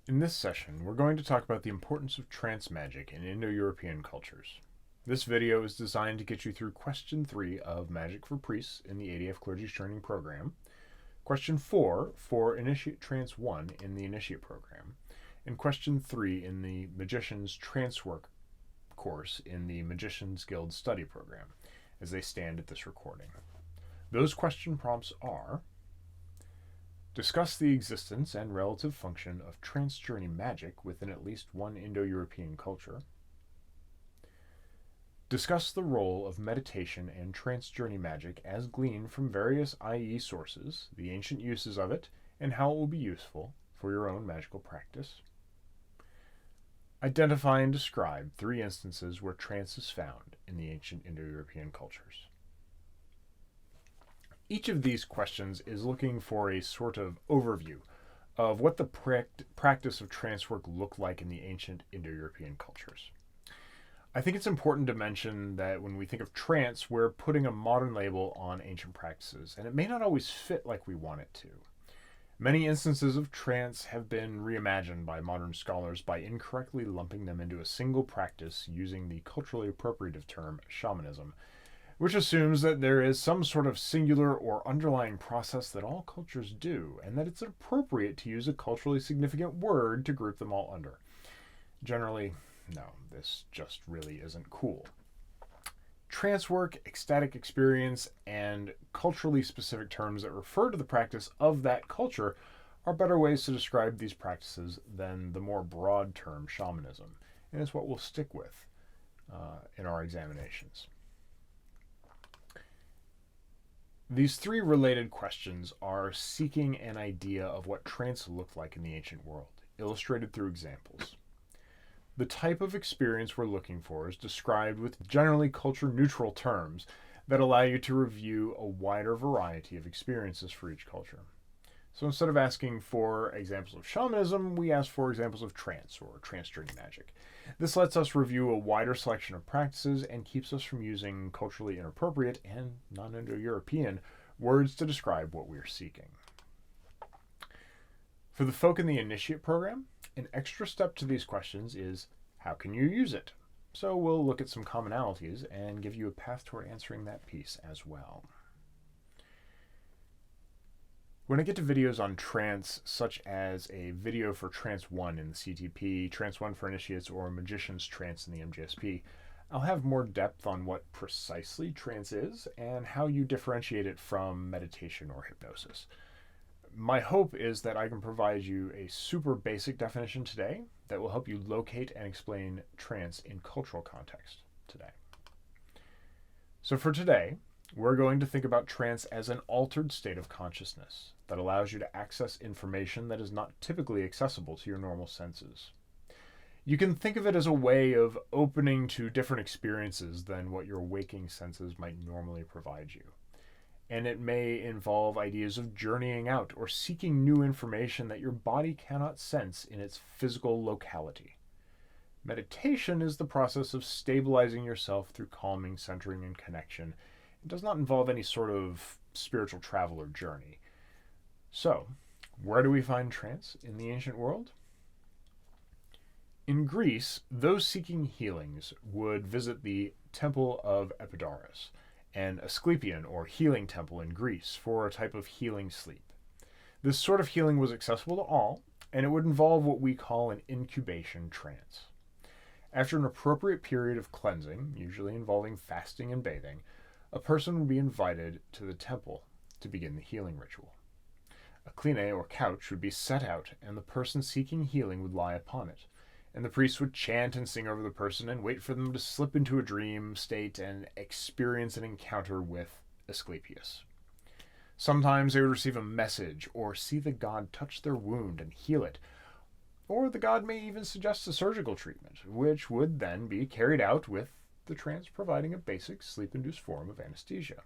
In this session, we're going to talk about the importance of trance magic in Indo-European cultures. This video is designed to get you through question 3 of Magic for Priests in the ADF Clergy Training Program, question 4 for Initiate Trance 1 in the Initiate Program, and question 3 in the Magician's Trancework course in the Magician's Guild Study Program, as they stand at this recording. Those question prompts are: discuss the existence and relative function of trance-journey magic within at least one Indo-European culture. Discuss the role of meditation and trance-journey magic as gleaned from various IE sources, the ancient uses of it, and how it will be useful for your own magical practice. Identify and describe 3 instances where trance is found in the ancient Indo-European cultures. Each of these questions is looking for a sort of overview of what the practice of trance work looked like in the ancient Indo-European cultures. I think it's important to mention that when we think of trance, we're putting a modern label on ancient practices, and it may not always fit like we want it to. Many instances of trance have been reimagined by modern scholars by incorrectly lumping them into a single practice using the culturally appropriative term shamanism, which assumes that there is some sort of singular or underlying process that all cultures do, and that it's appropriate to use a culturally significant word to group them all under. Generally, no, this just really isn't cool. Trance work, ecstatic experience, and culturally specific terms that refer to the practice of that culture are better ways to describe these practices than the more broad term shamanism, and it's what we'll stick with in our examinations. These 3 related questions are seeking an idea of what trance looked like in the ancient world, illustrated through examples. The type of experience we're looking for is described with generally culture-neutral terms that allow you to review a wider variety of experiences for each culture. So instead of asking for examples of shamanism, we ask for examples of trance or trance-journey magic. This lets us review a wider selection of practices and keeps us from using culturally inappropriate and non-Indo-European words to describe what we are seeking. For the folk in the Initiate program, an extra step to these questions is, how can you use it? So we'll look at some commonalities and give you a path toward answering that piece as well. When I get to videos on trance, such as a video for Trance 1 in the CTP, Trance 1 for Initiates, or Magician's Trance in the MGSP, I'll have more depth on what precisely trance is and how you differentiate it from meditation or hypnosis. My hope is that I can provide you a super basic definition today that will help you locate and explain trance in cultural context today. So for today, we're going to think about trance as an altered state of consciousness that allows you to access information that is not typically accessible to your normal senses. You can think of it as a way of opening to different experiences than what your waking senses might normally provide you. And it may involve ideas of journeying out or seeking new information that your body cannot sense in its physical locality. Meditation is the process of stabilizing yourself through calming, centering, and connection. It does not involve any sort of spiritual travel or journey. So, where do we find trance in the ancient world? In Greece, those seeking healings would visit the Temple of Epidaurus, an Asclepian or healing temple in Greece, for a type of healing sleep. This sort of healing was accessible to all, and it would involve what we call an incubation trance. After an appropriate period of cleansing, usually involving fasting and bathing, a person would be invited to the temple to begin the healing ritual. A cline or couch would be set out, and the person seeking healing would lie upon it, and the priest would chant and sing over the person and wait for them to slip into a dream state and experience an encounter with Asclepius. Sometimes they would receive a message or see the god touch their wound and heal it, or the god may even suggest a surgical treatment, which would then be carried out with the trance providing a basic sleep-induced form of anesthesia.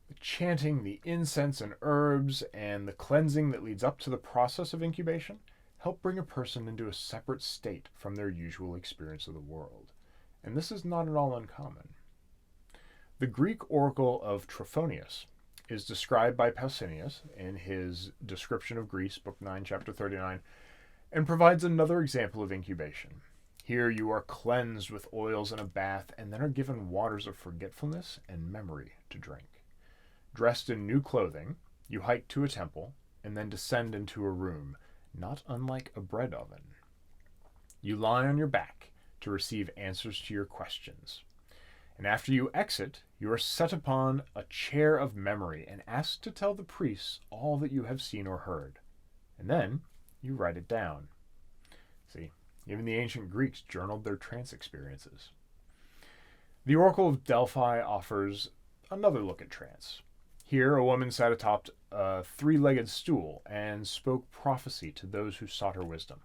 The chanting, the incense and herbs, and the cleansing that leads up to the process of incubation help bring a person into a separate state from their usual experience of the world. And this is not at all uncommon. The Greek Oracle of Trophonius is described by Pausanias in his Description of Greece, Book 9, Chapter 39, and provides another example of incubation. Here you are cleansed with oils in a bath and then are given waters of forgetfulness and memory to drink. Dressed in new clothing, you hike to a temple and then descend into a room, not unlike a bread oven. You lie on your back to receive answers to your questions. And after you exit, you are set upon a chair of memory and asked to tell the priests all that you have seen or heard. And then you write it down. See, even the ancient Greeks journaled their trance experiences. The Oracle of Delphi offers another look at trance. Here, a woman sat atop a three-legged stool and spoke prophecy to those who sought her wisdom.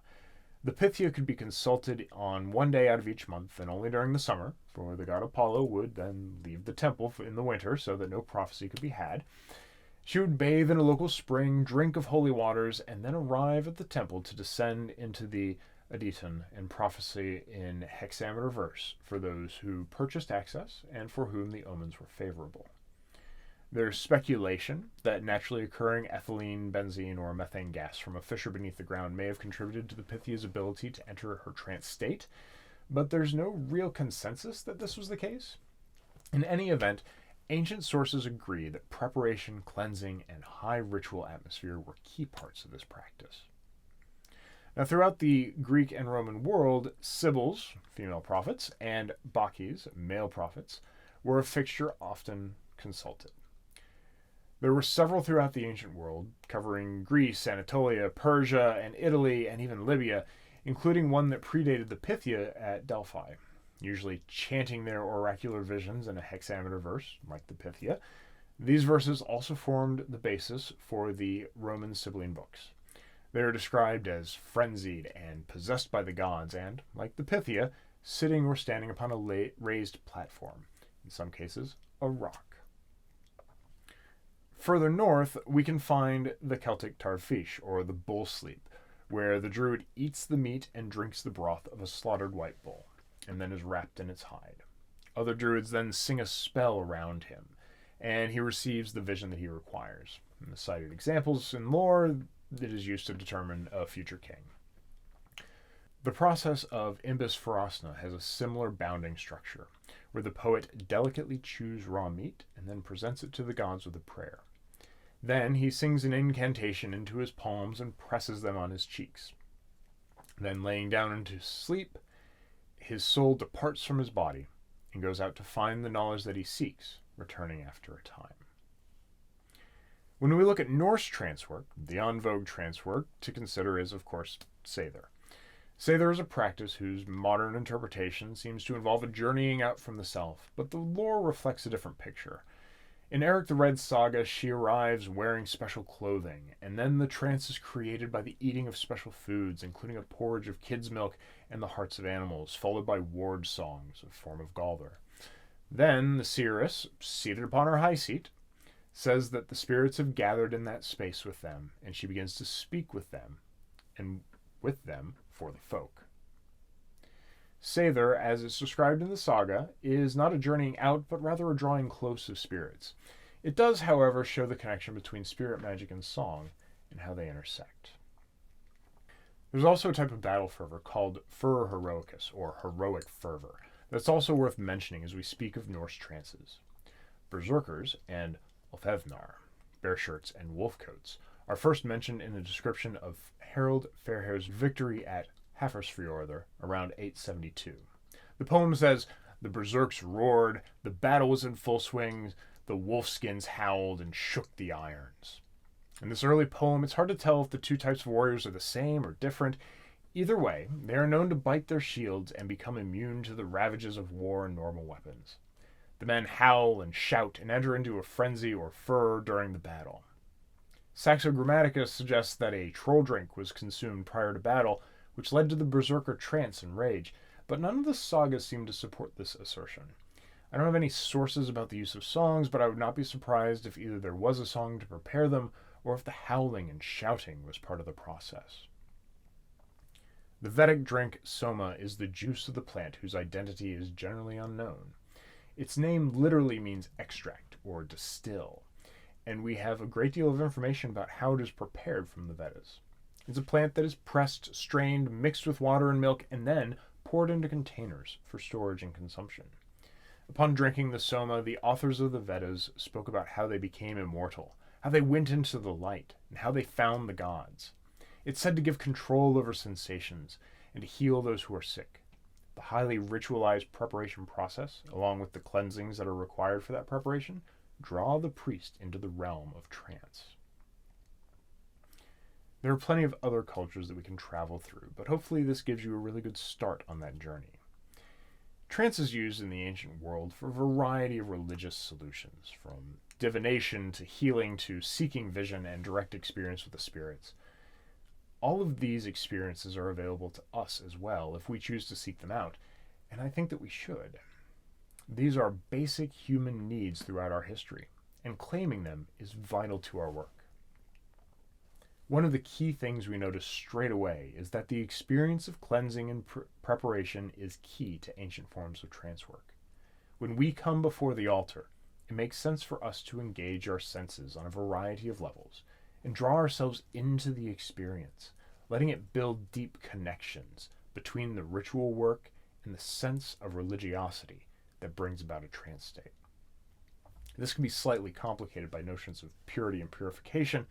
The Pythia could be consulted on one day out of each month, and only during the summer, for the god Apollo would then leave the temple in the winter so that no prophecy could be had. She would bathe in a local spring, drink of holy waters, and then arrive at the temple to descend into the Adyton and prophesy in hexameter verse for those who purchased access and for whom the omens were favorable. There's speculation that naturally occurring ethylene, benzene, or methane gas from a fissure beneath the ground may have contributed to the Pythia's ability to enter her trance state, but there's no real consensus that this was the case. In any event, ancient sources agree that preparation, cleansing, and high ritual atmosphere were key parts of this practice. Now, throughout the Greek and Roman world, Sibyls, female prophets, and Bakis, male prophets, were a fixture often consulted. There were several throughout the ancient world, covering Greece, Anatolia, Persia, and Italy, and even Libya, including one that predated the Pythia at Delphi, usually chanting their oracular visions in a hexameter verse, like the Pythia. These verses also formed the basis for the Roman Sibylline books. They are described as frenzied and possessed by the gods, and, like the Pythia, sitting or standing upon a raised platform, in some cases, a rock. Further north, we can find the Celtic Tarbfeis, or the bull sleep, where the druid eats the meat and drinks the broth of a slaughtered white bull, and then is wrapped in its hide. Other druids then sing a spell around him, and he receives the vision that he requires. In the cited examples in lore, it is used to determine a future king. The process of Imbas Forosna has a similar bounding structure, where the poet delicately chews raw meat and then presents it to the gods with a prayer. Then he sings an incantation into his palms and presses them on his cheeks. Then, laying down into sleep, his soul departs from his body and goes out to find the knowledge that he seeks, returning after a time. When we look at Norse Trancework, the en vogue Trancework to consider is, of course, Seiðr. Seiðr is a practice whose modern interpretation seems to involve a journeying out from the self, but the lore reflects a different picture. In Eric the Red's saga, she arrives wearing special clothing, and then the trance is created by the eating of special foods, including a porridge of kid's milk and the hearts of animals, followed by ward songs, a form of Galdr. Then the seeress, seated upon her high seat, says that the spirits have gathered in that space with them, and she begins to speak with them, and with them for the folk. Seiðr, as is described in the saga, is not a journeying out, but rather a drawing close of spirits. It does, however, show the connection between spirit magic and song, and how they intersect. There's also a type of battle fervor called furor heroicus, or heroic fervor, that's also worth mentioning as we speak of Norse trances. Berserkers and Úlfhéðnar, bear shirts and wolf coats, are first mentioned in a description of Harald Fairhair's victory at Hafrsfjordr around 872. The poem says, "The berserks roared, the battle was in full swing, the wolfskins howled and shook the irons." In this early poem, it's hard to tell if the two types of warriors are the same or different. Either way, they are known to bite their shields and become immune to the ravages of war and normal weapons. The men howl and shout and enter into a frenzy or furor during the battle. Saxo Grammaticus suggests that a troll drink was consumed prior to battle, which led to the berserker trance and rage, but none of the sagas seem to support this assertion. I don't have any sources about the use of songs, but I would not be surprised if either there was a song to prepare them, or if the howling and shouting was part of the process. The Vedic drink Soma is the juice of the plant whose identity is generally unknown. Its name literally means extract or distill, and we have a great deal of information about how it is prepared from the Vedas. It's a plant that is pressed, strained, mixed with water and milk, and then poured into containers for storage and consumption. Upon drinking the Soma, the authors of the Vedas spoke about how they became immortal, how they went into the light, and how they found the gods. It's said to give control over sensations and to heal those who are sick. The highly ritualized preparation process, along with the cleansings that are required for that preparation, draw the priest into the realm of trance. There are plenty of other cultures that we can travel through, but hopefully this gives you a really good start on that journey. Trance is used in the ancient world for a variety of religious solutions, from divination to healing to seeking vision and direct experience with the spirits. All of these experiences are available to us as well if we choose to seek them out, and I think that we should. These are basic human needs throughout our history, and claiming them is vital to our work. One of the key things we notice straight away is that the experience of cleansing and preparation is key to ancient forms of trance work. When we come before the altar, it makes sense for us to engage our senses on a variety of levels and draw ourselves into the experience, letting it build deep connections between the ritual work and the sense of religiosity that brings about a trance state. This can be slightly complicated by notions of purity and purification,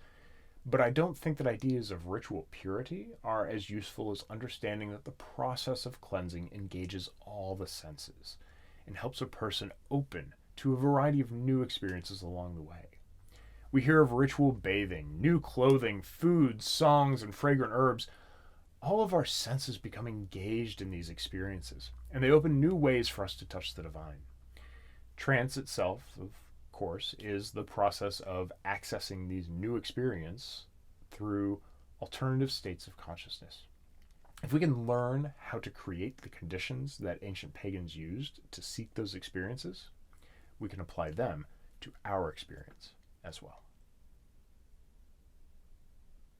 but I don't think that ideas of ritual purity are as useful as understanding that the process of cleansing engages all the senses and helps a person open to a variety of new experiences along the way. We hear of ritual bathing, new clothing, foods, songs, and fragrant herbs. All of our senses become engaged in these experiences, and they open new ways for us to touch the divine. Trance itself, of course, is the process of accessing these new experiences through alternative states of consciousness. If we can learn how to create the conditions that ancient pagans used to seek those experiences, we can apply them to our experience as well.